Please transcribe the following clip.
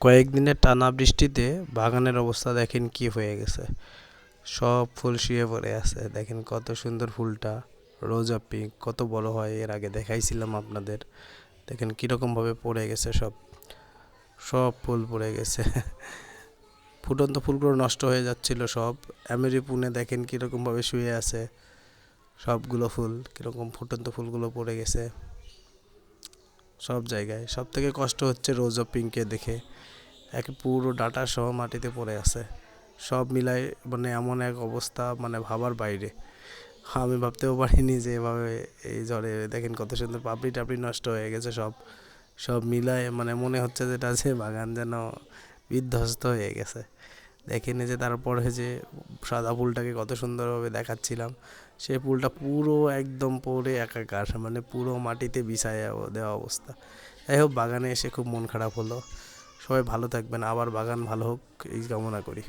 কয়েকদিনের টানা বৃষ্টিতে বাগানের অবস্থা দেখেন কি হয়ে গেছে। সব ফুল শুয়ে পড়ে আছে। দেখেন কত সুন্দর ফুলটা, রোজা পিঙ্ক, কত বড় হয়, এর আগে দেখাইছিলাম আপনাদের। দেখেন কীরকম ভাবে পড়ে গেছে সব, সব ফুল পড়ে গেছে। ফুটন্ত ফুলগুলো নষ্ট হয়ে যাচ্ছিল সব। পুনে দেখেন কীরকম ভাবে শুয়ে আছে, সবগুলো ফুল কীরকম ফুটন্ত ফুলগুলো পড়ে গেছে সব জায়গায়। সব থেকে কষ্ট হচ্ছে রোজা পিঙ্কে দেখে, একে পুরো ডাটা সহ মাটিতে পড়ে আছে। সব মিলাই মানে এমন এক অবস্থা, মানে ভাবার বাইরে। আমি ভাবতেও পারিনি যে এভাবে এই ঝড়ে দেখেন কত সুন্দর পাপড়ি টাপড়ি নষ্ট হয়ে গেছে সব। সব মিলায় মানে মনে হচ্ছে যেটা যে বাগান যেন বিধ্বস্ত হয়ে গেছে। দেখেন যে তারপরে যে সাদা ফুলটাকে কত সুন্দরভাবে দেখাচ্ছিলাম, সেই ফুলটা পুরো একদম পড়ে একাকার, মানে পুরো মাটিতে বিছায়া দেওয়া অবস্থা। যাই হোক, বাগানে এসে খুব মন খারাপ হলো। সবাই ভালো থাকবেন, আবার বাগান ভালো হোক এই কামনা করি।